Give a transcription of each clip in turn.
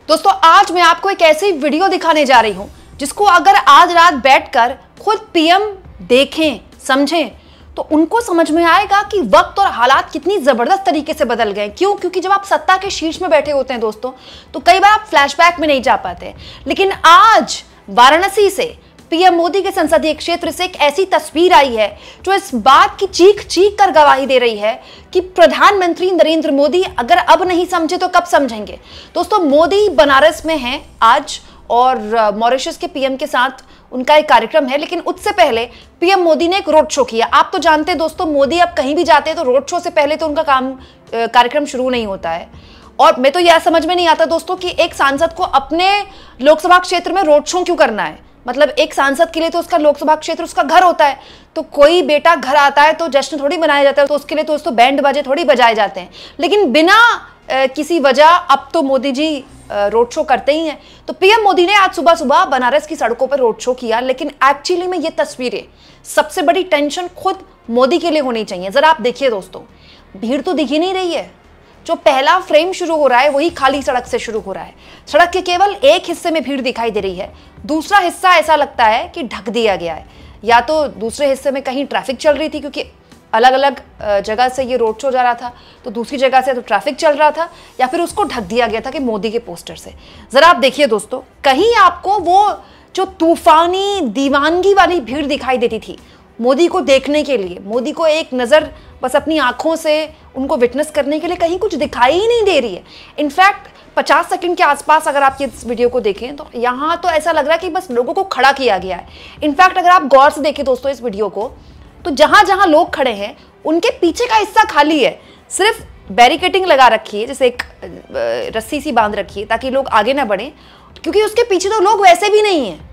दोस्तों आज मैं आपको एक ऐसी वीडियो दिखाने जा रही हूं जिसको अगर आज रात बैठकर खुद पीएम देखें समझें तो उनको समझ में आएगा कि वक्त और हालात कितनी जबरदस्त तरीके से बदल गए। क्यों? क्योंकि जब आप सत्ता के शीर्ष में बैठे होते हैं दोस्तों तो कई बार आप फ्लैशबैक में नहीं जा पाते, लेकिन आज वाराणसी से पीएम मोदी के संसदीय क्षेत्र से एक ऐसी तस्वीर आई है जो इस बात की चीख चीख कर गवाही दे रही है कि प्रधानमंत्री नरेंद्र मोदी अगर अब नहीं समझे तो कब समझेंगे। दोस्तों मोदी बनारस में हैं आज और मॉरिशस के पीएम के साथ उनका एक कार्यक्रम है, लेकिन उससे पहले पीएम मोदी ने एक रोड शो किया। आप तो जानते हैं दोस्तों मोदी अब कहीं भी जाते हैं तो रोड शो से पहले तो उनका कार्यक्रम शुरू नहीं होता है। और मैं तो यह समझ में नहीं आता दोस्तों कि एक सांसद को अपने लोकसभा क्षेत्र में रोड शो क्यों करना है। मतलब एक सांसद के लिए तो उसका लोकसभा क्षेत्र उसका घर होता है, तो कोई बेटा घर आता है तो जश्न थोड़ी मनाया जाता है, तो उसके लिए तो दोस्तों बैंड बाजे थोड़ी बजाए जाते हैं। लेकिन बिना किसी वजह अब तो मोदी जी रोड शो करते ही हैं। तो पीएम मोदी ने आज सुबह सुबह बनारस की सड़कों पर रोड शो किया, लेकिन एक्चुअली में ये तस्वीरें सबसे बड़ी टेंशन खुद मोदी के लिए होनी चाहिए। जरा आप देखिए दोस्तों, भीड़ तो दिख ही नहीं रही है। जो पहला फ्रेम शुरू हो रहा है वही खाली सड़क से शुरू हो रहा है। सड़क के केवल एक हिस्से में भीड़ दिखाई दे रही है, दूसरा हिस्सा ऐसा लगता है कि ढक दिया गया है। या तो दूसरे हिस्से में कहीं ट्रैफिक चल रही थी क्योंकि अलग अलग जगह से ये रोड शो जा रहा था, तो दूसरी जगह से तो ट्रैफिक चल रहा था, या फिर उसको ढक दिया गया था कि मोदी के पोस्टर से। जरा आप देखिए दोस्तों, कहीं आपको वो जो तूफानी दीवानगी वाली भीड़ दिखाई देती थी मोदी को देखने के लिए, मोदी को एक नज़र बस अपनी आंखों से उनको विटनेस करने के लिए, कहीं कुछ दिखाई ही नहीं दे रही है। इनफैक्ट 50 सेकंड के आसपास अगर आप इस वीडियो को देखें तो यहाँ तो ऐसा लग रहा है कि बस लोगों को खड़ा किया गया है। इनफैक्ट अगर आप गौर से देखें दोस्तों इस वीडियो को, तो जहाँ जहाँ लोग खड़े हैं उनके पीछे का हिस्सा खाली है, सिर्फ बैरिकेडिंग लगा रखी है, जैसे एक रस्सी सी बांध रखी है ताकि लोग आगे ना बढ़ें, क्योंकि उसके पीछे तो लोग वैसे भी नहीं हैं।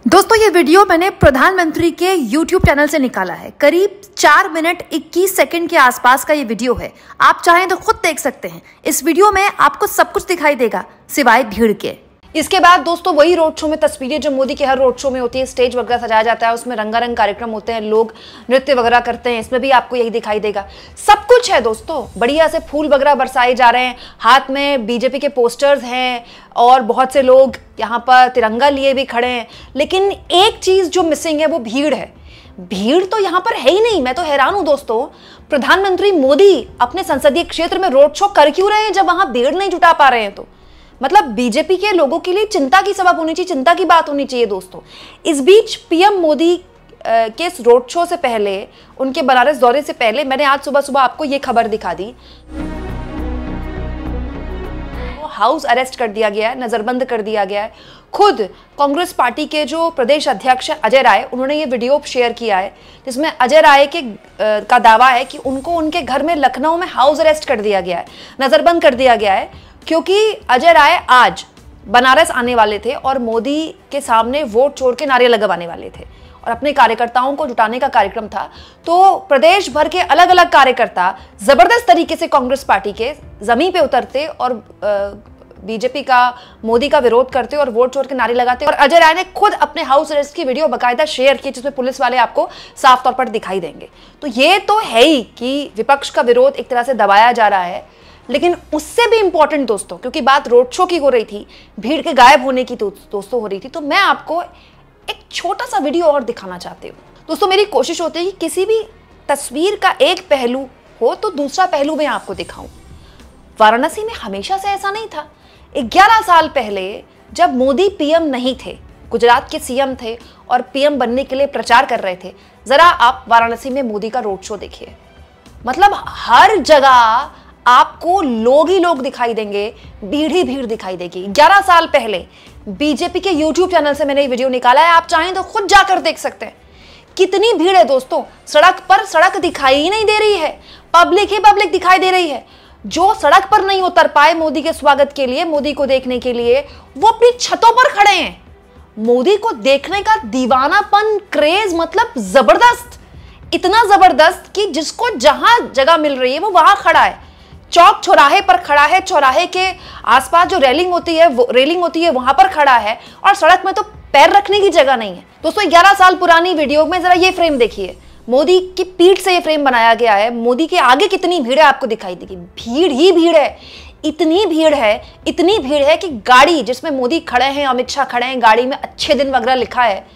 दोस्तों ये वीडियो मैंने प्रधानमंत्री के YouTube चैनल से निकाला है। करीब 4 मिनट 21 सेकंड के आसपास का ये वीडियो है। आप चाहें तो खुद देख सकते हैं। इस वीडियो में आपको सब कुछ दिखाई देगा सिवाय भीड़ के। इसके बाद दोस्तों वही रोड शो में तस्वीरें जो मोदी के हर रोड शो में होती है, स्टेज वगैरह सजाया जाता है, उसमें रंगारंग कार्यक्रम होते हैं, लोग नृत्य वगैरह करते हैं, इसमें भी आपको यही दिखाई देगा। सब कुछ है दोस्तों, बढ़िया से फूल वगैरह बरसाए जा रहे हैं, हाथ में बीजेपी के पोस्टर्स हैं और बहुत से लोग यहाँ पर तिरंगा लिए भी खड़े हैं। लेकिन एक चीज जो मिसिंग है वो भीड़ है। भीड़ तो यहाँ पर है ही नहीं। मैं तो हैरान हूं दोस्तों, प्रधानमंत्री मोदी अपने संसदीय क्षेत्र में रोड शो कर क्यों रहे हैं जब वहां भीड़ नहीं जुटा पा रहे हैं। तो मतलब बीजेपी के लोगों के लिए चिंता की सबब होनी चाहिए, चिंता की बात होनी चाहिए दोस्तों। इस बीच पीएम मोदी के इस रोड शो से पहले, उनके बनारस दौरे से पहले, मैंने आज सुबह सुबह आपको ये खबर दिखा दी। हाउस अरेस्ट कर दिया गया है, नजरबंद कर दिया गया है। खुद कांग्रेस पार्टी के जो प्रदेश अध्यक्ष अजय राय, उन्होंने ये वीडियो शेयर किया है जिसमें अजय राय का दावा है कि उनको उनके घर में लखनऊ में हाउस अरेस्ट कर दिया गया है, नजरबंद कर दिया गया है, क्योंकि अजय राय आज बनारस आने वाले थे और मोदी के सामने वोट चोर के नारे लगवाने वाले थे और अपने कार्यकर्ताओं को जुटाने का कार्यक्रम था। तो प्रदेश भर के अलग अलग कार्यकर्ता जबरदस्त तरीके से कांग्रेस पार्टी के जमीन पे उतरते और बीजेपी का, मोदी का विरोध करते और वोट चोर के नारे लगाते। और अजय राय ने खुद अपने हाउस अरेस्ट की वीडियो बाकायदा शेयर की जिसमें पुलिस वाले आपको साफ तौर पर दिखाई देंगे। तो ये तो है ही कि विपक्ष का विरोध एक तरह से दबाया जा रहा है, लेकिन उससे भी इंपॉर्टेंट दोस्तों, क्योंकि बात रोड शो की हो रही थी, भीड़ के गायब होने की दोस्तों हो रही थी, तो मैं आपको एक छोटा सा वीडियो और दिखाना चाहती हूँ। दोस्तों मेरी कोशिश होती है कि किसी भी तस्वीर का एक पहलू हो तो दूसरा पहलू मैं आपको दिखाऊं। वाराणसी में हमेशा से ऐसा नहीं था। 11 साल पहले जब मोदी पीएम नहीं थे, गुजरात के सीएम थे और पीएम बनने के लिए प्रचार कर रहे थे, जरा आप वाराणसी में मोदी का रोड शो देखिए। मतलब हर जगह आपको लोग ही लोग दिखाई देंगे, भीड़ ही भीड़ दिखाई देगी। 11 साल पहले बीजेपी के YouTube चैनल से मैंने ये वीडियो निकाला है, आप चाहें तो खुद जाकर देख सकते हैं। कितनी भीड़ है दोस्तों, सड़क पर सड़क दिखाई ही नहीं दे रही है, पब्लिक ही पब्लिक दिखाई दे रही है। जो सड़क पर नहीं उतर पाए मोदी के स्वागत के लिए, मोदी को देखने के लिए, वो अपनी छतों पर खड़े हैं। मोदी को देखने का दीवानापन, क्रेज मतलब जबरदस्त, इतना जबरदस्त कि जिसको जहां जगह मिल रही है वो वहां खड़ा है, चौक चौराहे पर खड़ा है, चौराहे के आसपास जो रेलिंग होती है वहां पर खड़ा है, और सड़क में तो पैर रखने की जगह नहीं है। दोस्तों 11 साल पुरानी वीडियो में जरा ये फ्रेम देखिए, मोदी की पीठ से ये फ्रेम बनाया गया है। मोदी के आगे कितनी भीड़ है आपको दिखाई देगी, भीड़ ही भीड़ है। इतनी भीड़ है कि गाड़ी जिसमें मोदी खड़े हैं, अमित शाह खड़े हैं, गाड़ी में अच्छे दिन वगैरह लिखा है,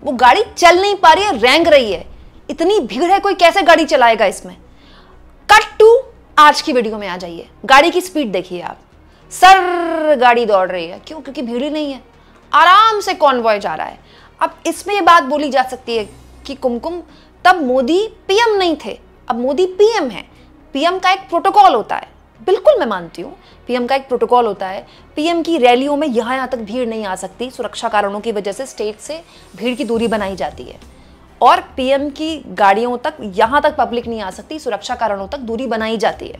वो गाड़ी चल नहीं पा रही है, रेंग रही है। इतनी भीड़ है, कोई कैसे गाड़ी चलाएगा इसमें। कट टू आज की वीडियो में आ जाइए। गाड़ी की स्पीड देखिए आप, सर गाड़ी दौड़ रही है। क्यों? क्योंकि भीड़ ही नहीं है, आराम से कॉन्वॉय जा रहा है। अब इसमें ये बात बोली जा सकती है कि कुमकुम तब मोदी पीएम नहीं थे, अब मोदी पीएम है। पीएम का एक प्रोटोकॉल होता है, बिल्कुल मैं मानती हूँ, पीएम का एक प्रोटोकॉल होता है। पीएम की रैलियों में यहाँ तक भीड़ नहीं आ सकती, सुरक्षा कारणों की वजह से स्टेट से भीड़ की दूरी बनाई जाती है। और पीएम की गाड़ियों तक यहाँ तक पब्लिक नहीं आ सकती, सुरक्षा कारणों तक दूरी बनाई जाती है,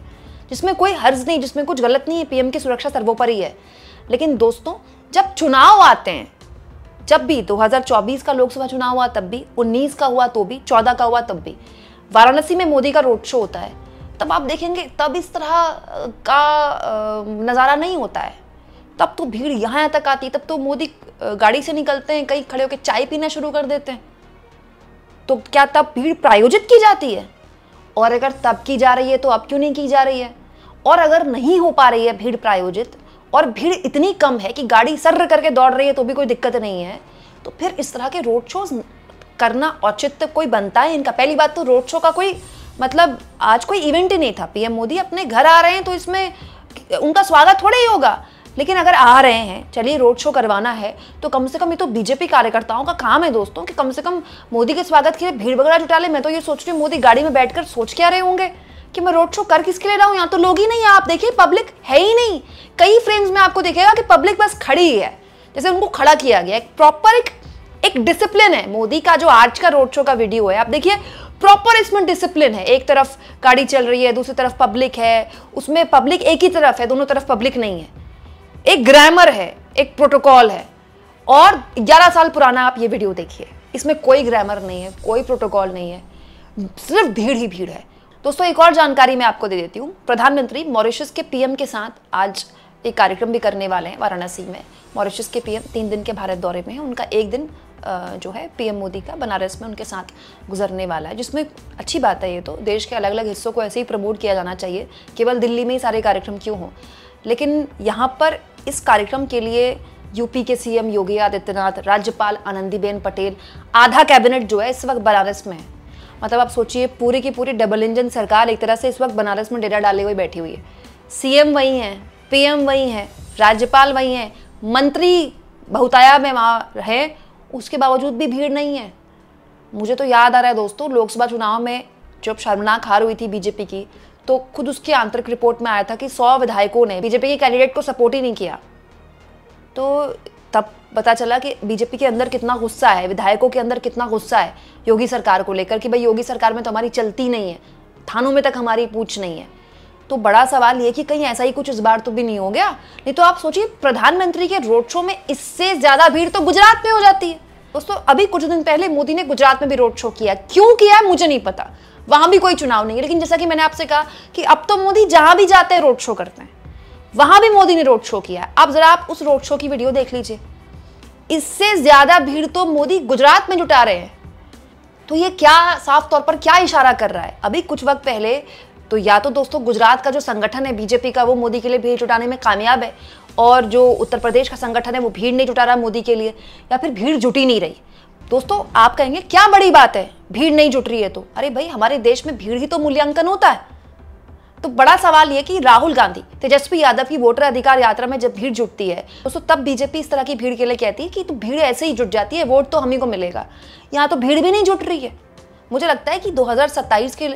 जिसमें कोई हर्ज नहीं, जिसमें कुछ गलत नहीं है। पीएम की सुरक्षा सर्वोपरि है। लेकिन दोस्तों, जब चुनाव आते हैं, जब भी 2024 का लोकसभा चुनाव हुआ तब भी, 19 का हुआ तो भी, 14 का हुआ तब भी, वाराणसी में मोदी का रोड शो होता है, तब आप देखेंगे तब इस तरह का नज़ारा नहीं होता है। तब तो भीड़ यहाँ तक आती है, तब तो मोदी गाड़ी से निकलते हैं, कहीं खड़े होकर चाय पीना शुरू कर देते हैं। तो क्या तब भीड़ प्रायोजित की जाती है? और अगर तब की जा रही है तो अब क्यों नहीं की जा रही है? और अगर नहीं हो पा रही है भीड़ प्रायोजित, और भीड़ इतनी कम है कि गाड़ी सर्र करके दौड़ रही है तो भी कोई दिक्कत नहीं है, तो फिर इस तरह के रोड शोज करना औचित्य कोई बनता है इनका? पहली बात तो रोड शो का कोई मतलब आज कोई इवेंट ही नहीं था। पीएम मोदी अपने घर आ रहे हैं तो इसमें उनका स्वागत थोड़ा ही होगा। लेकिन अगर आ रहे हैं, चलिए रोड शो करवाना है, तो कम से कम ये तो बीजेपी कार्यकर्ताओं का काम है दोस्तों कि कम से कम मोदी के स्वागत के लिए भीड़ वगैरह जुटा ले। मैं तो ये सोच रही हूँ मोदी गाड़ी में बैठकर सोच क्या रहे होंगे कि मैं रोड शो कर किसके लिए रहा हूँ, यहाँ तो लोग ही नहीं है। आप देखिए पब्लिक है ही नहीं। कई फ्रेम्स में आपको दिखेगा कि पब्लिक बस खड़ी है, जैसे उनको खड़ा किया गया। एक प्रॉपर एक डिसिप्लिन है मोदी का। जो आज का रोड शो का वीडियो है आप देखिए, प्रॉपर इसमें डिसिप्लिन है। एक तरफ गाड़ी चल रही है, दूसरी तरफ पब्लिक है, उसमें पब्लिक एक ही तरफ है, दोनों तरफ पब्लिक नहीं है। एक ग्रामर है, एक प्रोटोकॉल है। और 11 साल पुराना आप ये वीडियो देखिए, इसमें कोई ग्रामर नहीं है, कोई प्रोटोकॉल नहीं है, सिर्फ भीड़ ही भीड़ है। दोस्तों एक और जानकारी मैं आपको दे देती हूँ। प्रधानमंत्री मॉरिशस के पीएम के साथ आज एक कार्यक्रम भी करने वाले हैं वाराणसी में। मॉरिशस के पीएम 3 दिन के भारत दौरे में हैं। उनका एक दिन जो है पीएम मोदी का बनारस में उनके साथ गुजरने वाला है, जिसमें अच्छी बात है। ये तो देश के अलग अलग हिस्सों को ऐसे ही प्रमोट किया जाना चाहिए, केवल दिल्ली में ही सारे कार्यक्रम क्यों हों। लेकिन यहाँ पर इस कार्यक्रम के लिए यूपी के सीएम योगी आदित्यनाथ, राज्यपाल आनंदीबेन पटेल, आधा कैबिनेट जो है इस वक्त बनारस में है। मतलब आप सोचिए पूरी की पूरी डबल इंजन सरकार एक तरह से इस वक्त बनारस में डेरा डाले हुए बैठी हुई है। सीएम वही हैं, पीएम वही हैं, राज्यपाल वही हैं, मंत्री बहुताया में वहाँ है, उसके बावजूद भी भीड़ नहीं है। मुझे तो याद आ रहा है दोस्तों, लोकसभा चुनाव में जब शर्मनाक हार हुई थी बीजेपी की, तो खुद उसकी आंतरिक रिपोर्ट में आया था कि 100 विधायकों ने बीजेपी के कैंडिडेट को सपोर्ट ही नहीं किया। तो तब पता चला कि बीजेपी के अंदर कितना गुस्सा है, विधायकों के अंदर कितना गुस्सा है योगी सरकार को लेकर कि भाई योगी सरकार में तो हमारी चलती नहीं है, थानों में तक हमारी पूछ नहीं है। तो बड़ा सवाल ये कि कहीं ऐसा ही कुछ इस बार तो भी नहीं हो गया। नहीं तो आप सोचिए प्रधानमंत्री के रोड शो में इससे ज्यादा भीड़ तो गुजरात में हो जाती है। दोस्तों अभी कुछ दिन पहले मोदी ने गुजरात में भी रोड शो किया। क्यों किया मुझे नहीं पता, वहां भी कोई चुनाव नहीं है। लेकिन जैसा कि मैंने आपसे कहा कि अब तो मोदी जहां भी जाते हैं रोड शो करते हैं, वहां भी मोदी ने रोड शो किया। अब जरा आप उस रोड शो की वीडियो देख लीजिए, इससे ज्यादा भीड़ तो मोदी गुजरात में जुटा रहे हैं। तो ये क्या साफ तौर पर क्या इशारा कर रहा है? अभी कुछ वक्त पहले तो या तो दोस्तों गुजरात का जो संगठन है बीजेपी का, वो मोदी के लिए भीड़ जुटाने में कामयाब है, और जो उत्तर प्रदेश का संगठन है वो भीड़ नहीं जुटा रहा मोदी के लिए, या फिर भीड़ जुटी नहीं रही। दोस्तों आप कहेंगे क्या बड़ी बात है भीड़ नहीं जुट रही है तो? अरे भाई हमारे देश में भीड़ ही तो मूल्यांकन होता है। तो बड़ा सवाल ये कि राहुल गांधी, तेजस्वी यादव की वोटर अधिकार यात्रा में जब भीड़ जुटती है दोस्तों, तब बीजेपी इस तरह की भीड़ के लिए कहती है कि तो भीड़ ऐसे ही जुट जाती है, वोट तो हम ही को मिलेगा। यहाँ तो भीड़ भी नहीं जुट रही है। मुझे लगता है कि 2027 के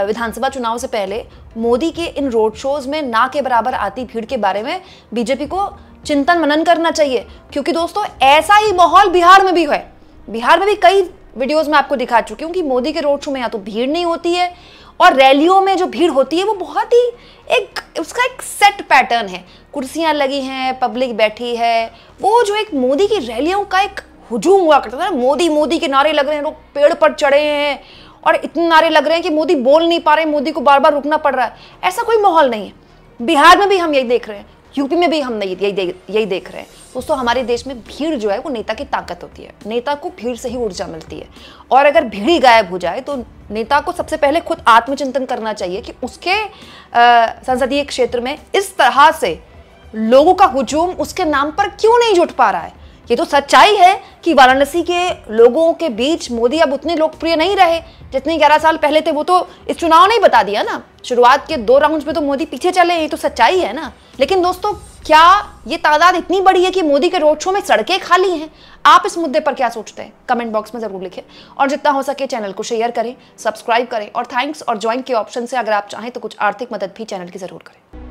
विधानसभा चुनाव से पहले मोदी के इन रोड शोज में ना के बराबर आती भीड़ के बारे में बीजेपी को चिंतन मनन करना चाहिए। क्योंकि दोस्तों ऐसा ही माहौल बिहार में भी है। बिहार में भी कई वीडियोस में आपको दिखा चुकी हूँ कि मोदी के रोड शो में या तो भीड़ नहीं होती है, और रैलियों में जो भीड़ होती है वो बहुत ही उसका एक सेट पैटर्न है, कुर्सियां लगी हैं, पब्लिक बैठी है। वो जो एक मोदी की रैलियों का एक हुजूम हुआ करता था, मोदी मोदी के नारे लग रहे हैं, लोग पेड़ पर चढ़े हैं और इतने नारे लग रहे हैं कि मोदी बोल नहीं पा रहे, मोदी को बार बार रुकना पड़ रहा है। ऐसा कोई माहौल नहीं है। बिहार में भी हम यही देख रहे हैं, यूपी में भी हम यही देख रहे हैं दोस्तों। हमारे देश में भीड़ जो है वो नेता की ताकत होती है, नेता को भीड़ से ही ऊर्जा मिलती है। और अगर भीड़ ही गायब हो जाए तो नेता को सबसे पहले खुद आत्मचिंतन करना चाहिए कि उसके संसदीय क्षेत्र में इस तरह से लोगों का हुजूम उसके नाम पर क्यों नहीं जुट पा रहा है। ये तो सच्चाई है कि वाराणसी के लोगों के बीच मोदी अब उतने लोकप्रिय नहीं रहे जितने 11 साल पहले थे। वो तो इस चुनाव ने ही बता दिया ना, शुरुआत के 2 राउंड्स में तो मोदी पीछे चले, ये तो सच्चाई है ना। लेकिन दोस्तों, क्या ये तादाद इतनी बड़ी है कि मोदी के रोड शो में सड़कें खाली हैं? आप इस मुद्दे पर क्या सोचते हैं? कमेंट बॉक्स में जरूर लिखें और जितना हो सके चैनल को शेयर करें, सब्सक्राइब करें और थैंक्स और ज्वाइन के ऑप्शन से अगर आप चाहें तो कुछ आर्थिक मदद भी चैनल की जरूर करें।